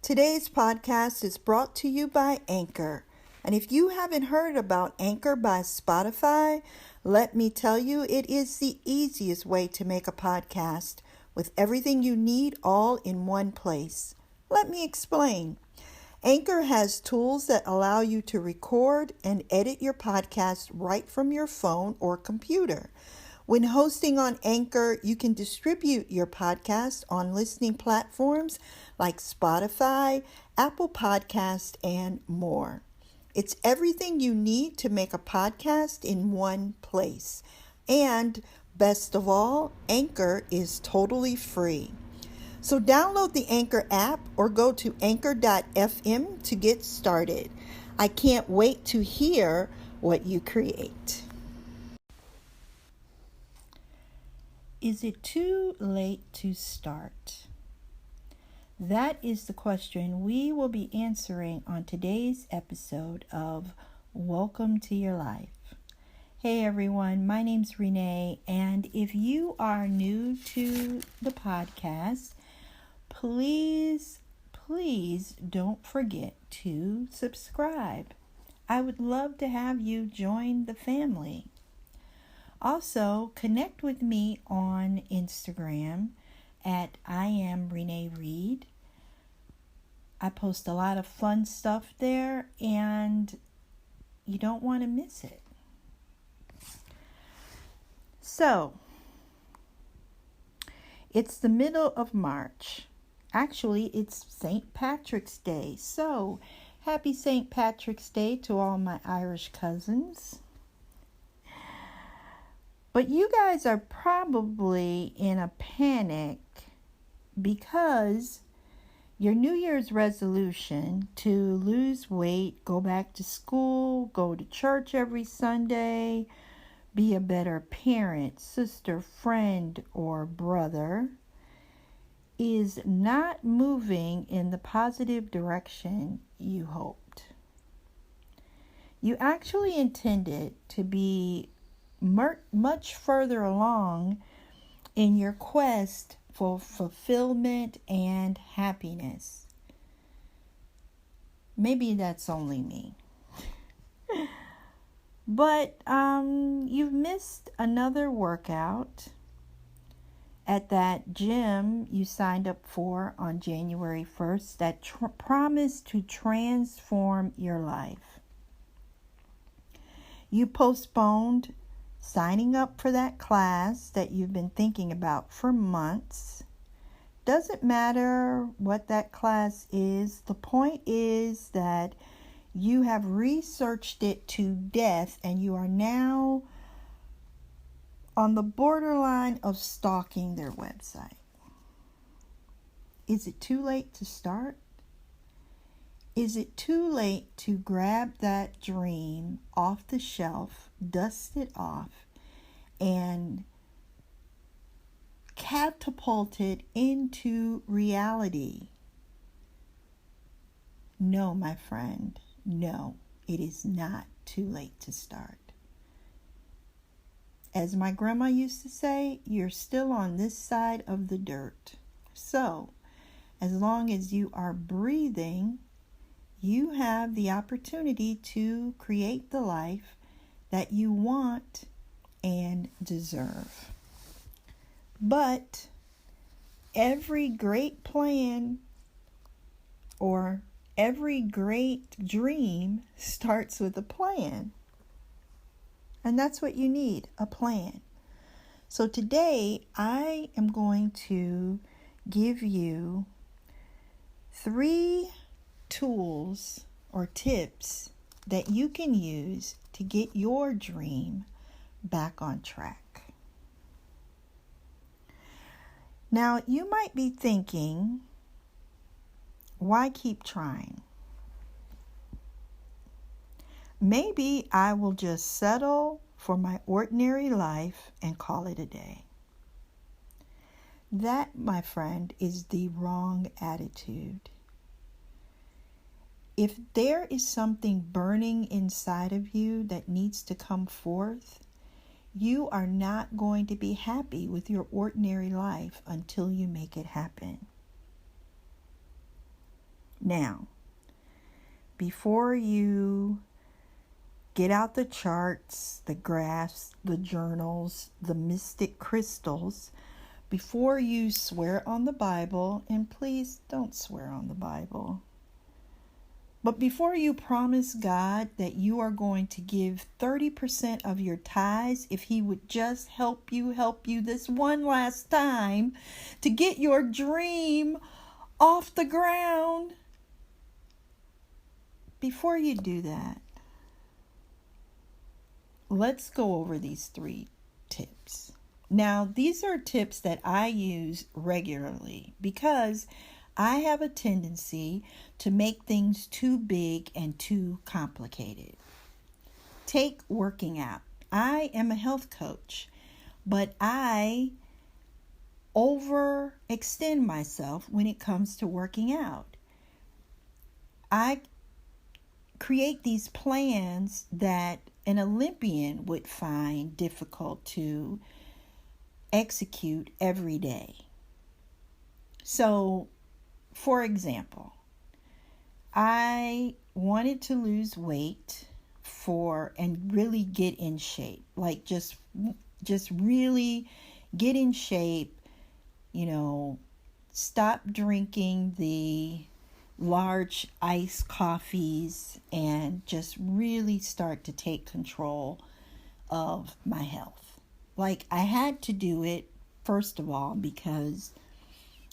Today's podcast is brought to you by Anchor. And if you haven't heard about Anchor by Spotify, let me tell you, it is the easiest way to make a podcast with everything you need all in one place. Let me explain. Anchor has tools that allow you to record and edit your podcast right from your phone or computer. When hosting on Anchor, you can distribute your podcast on listening platforms like Spotify, Apple Podcast, and more. It's everything you need to make a podcast in one place. And best of all, Anchor is totally free. So download the Anchor app or go to anchor.fm to get started. I can't wait to hear what you create. Is it too late to start? That is the question we will be answering on today's episode of Welcome to Your Life. Hey everyone, my name's Renee, and if you are new to the podcast, please don't forget to subscribe. I would love to have you join the family. Also, connect with me on Instagram at I am Renee Reed. I post a lot of fun stuff there and you don't want to miss it. So, it's the middle of March. Actually, it's St. Patrick's Day. So, happy St. Patrick's Day to all my Irish cousins. But you guys are probably in a panic because your New Year's resolution to lose weight, go back to school, go to church every Sunday, be a better parent, sister, friend, or brother is not moving in the positive direction you hoped. You actually intended to be much further along in your quest for fulfillment and happiness. Maybe that's only me. But you've missed another workout at that gym you signed up for on January 1st that promised to transform your life. You postponed signing up for that class that you've been thinking about for months. Doesn't matter what that class is. The point is that you have researched it to death and you are now on the borderline of stalking their website. Is it too late to start? Is it too late to grab that dream off the shelf, dust it off, and catapult it into reality? No, my friend, no, it is not too late to start. As my grandma used to say, you're still on this side of the dirt. So, as long as you are breathing, you have the opportunity to create the life that you want and deserve. But every great plan or every great dream starts with a plan. And that's what you need, a plan. So today I am going to give you 3 tools or tips that you can use to get your dream back on track. Now, you might be thinking, why keep trying? Maybe I will just settle for my ordinary life and call it a day. That, my friend, is the wrong attitude. If there is something burning inside of you that needs to come forth, you are not going to be happy with your ordinary life until you make it happen. Now, before you get out the charts, the graphs, the journals, the mystic crystals, before you swear on the Bible, and please don't swear on the Bible, but before you promise God that you are going to give 30% of your tithes, if He would just help you this one last time to get your dream off the ground, before you do that, let's go over these 3 tips. Now, these are tips that I use regularly because I have a tendency to make things too big and too complicated. Take working out. I am a health coach, but I overextend myself when it comes to working out. I create these plans that an Olympian would find difficult to execute every day. So, for example, I wanted to lose weight and really get in shape, like just really get in shape, stop drinking the large iced coffees and just really start to take control of my health. Like, I had to do it, first of all, because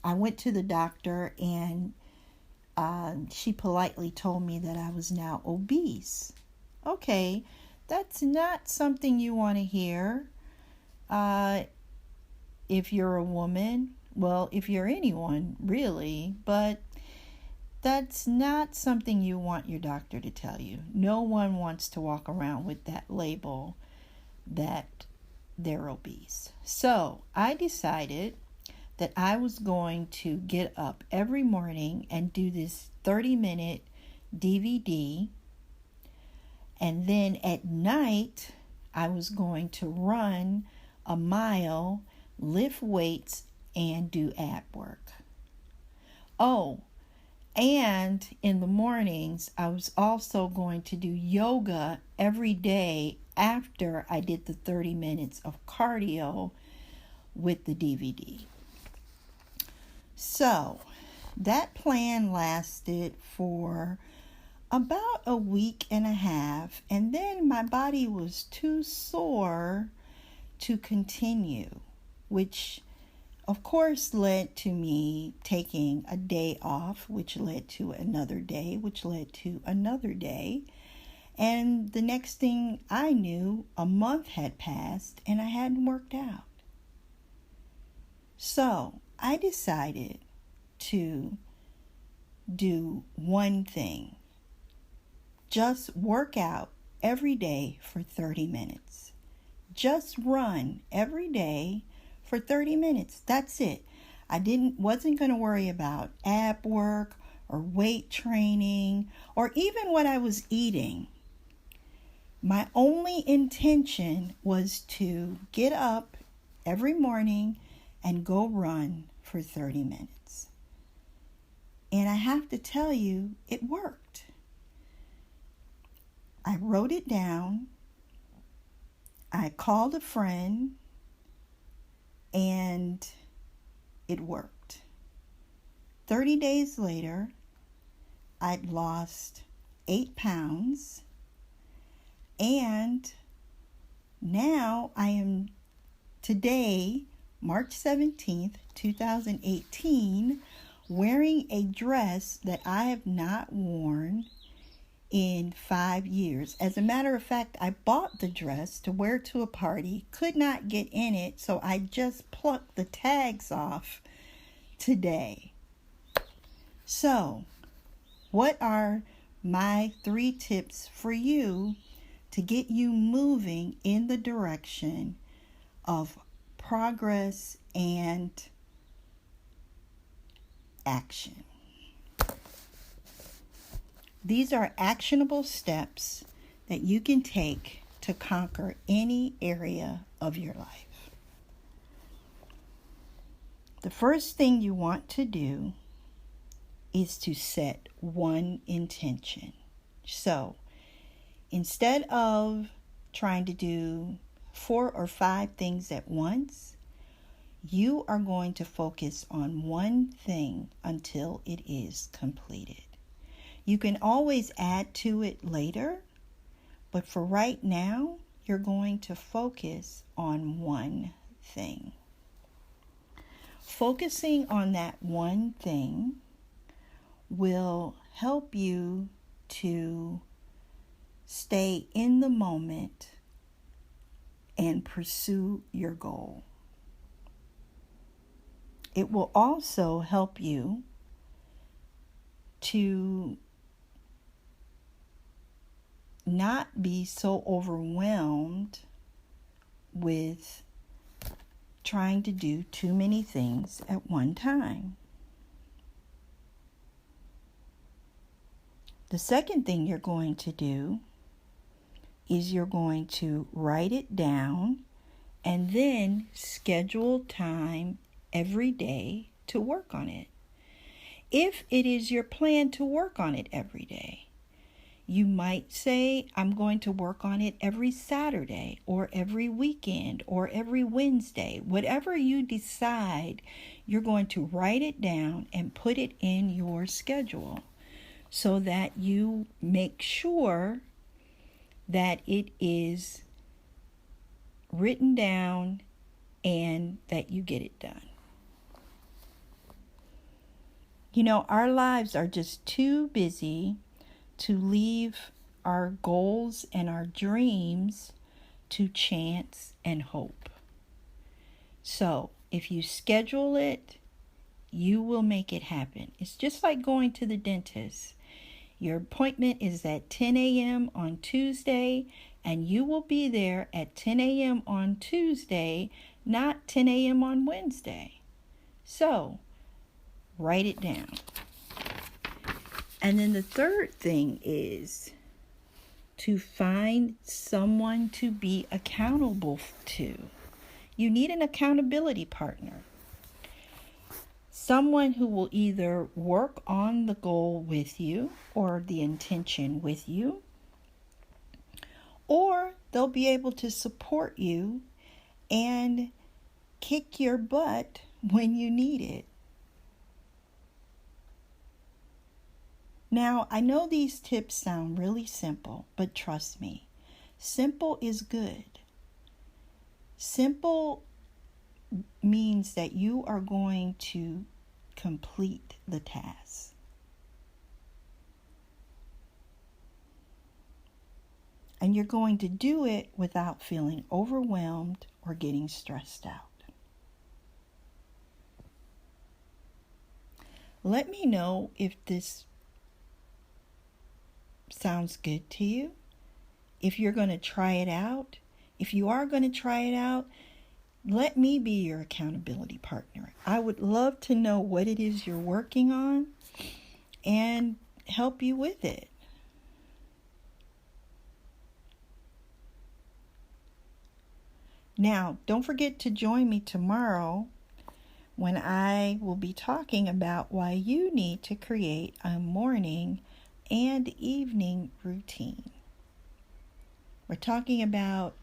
I went to the doctor and she politely told me that I was now obese. Okay, that's not something you want to hear if you're a woman. Well, if you're anyone, really, but that's not something you want your doctor to tell you. No one wants to walk around with that label that they're obese. So I decided that I was going to get up every morning and do this 30-minute DVD. And then at night, I was going to run a mile, lift weights, and do ab work. Oh, and in the mornings, I was also going to do yoga every day after I did the 30 minutes of cardio with the DVD. So that plan lasted for about a week and a half, and then my body was too sore to continue, which of course led to me taking a day off, which led to another day, which led to another day. And the next thing I knew, a month had passed and I hadn't worked out. So I decided to do one thing. Just work out every day for 30 minutes. Just run every day for 30 minutes. That's it. I wasn't going to worry about ab work or weight training or even what I was eating. My only intention was to get up every morning and go run for 30 minutes. And I have to tell you, it worked. I wrote it down. I called a friend, and it worked. 30 days later, I'd lost 8 pounds, and now I am today, March 17th, 2018, wearing a dress that I have not worn in 5 years. As a matter of fact, I bought the dress to wear to a party, could not get in it, so I just plucked the tags off today. So, what are my 3 tips for you to get you moving in the direction of progress and action? These are actionable steps that you can take to conquer any area of your life. The first thing you want to do is to set one intention. So instead of trying to do 4 or 5 things at once, you are going to focus on one thing until it is completed. You can always add to it later, but for right now, you're going to focus on one thing. Focusing on that one thing will help you to stay in the moment and pursue your goal. It will also help you to not be so overwhelmed with trying to do too many things at one time. The second thing you're going to do is you're going to write it down and then schedule time every day to work on it. If it is your plan to work on it every day, you might say, I'm going to work on it every Saturday or every weekend or every Wednesday. Whatever you decide, you're going to write it down and put it in your schedule so that you make sure that it is written down and that you get it done. You know, our lives are just too busy to leave our goals and our dreams to chance and hope. So, if you schedule it, you will make it happen. It's just like going to the dentist. Your appointment is at 10 a.m. on Tuesday, and you will be there at 10 a.m. on Tuesday, not 10 a.m. on Wednesday. So, write it down. And then the third thing is to find someone to be accountable to. You need an accountability partner. Someone who will either work on the goal with you or the intention with you, or they'll be able to support you and kick your butt when you need it. Now, I know these tips sound really simple, but trust me, simple is good. Simple means that you are going to complete the task. And you're going to do it without feeling overwhelmed or getting stressed out. Let me know if this sounds good to you. If you're going to try it out. If you are going to try it out, let me be your accountability partner. I would love to know what it is you're working on and help you with it. Now, don't forget to join me tomorrow when I will be talking about why you need to create a morning and evening routine. We're talking about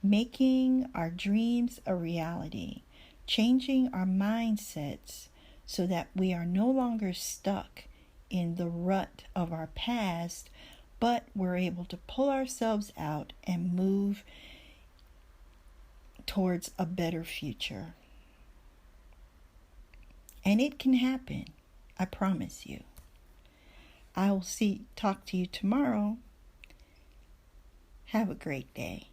making our dreams a reality, changing our mindsets so that we are no longer stuck in the rut of our past, but we're able to pull ourselves out and move towards a better future. And it can happen, I promise you. I will talk to you tomorrow. Have a great day.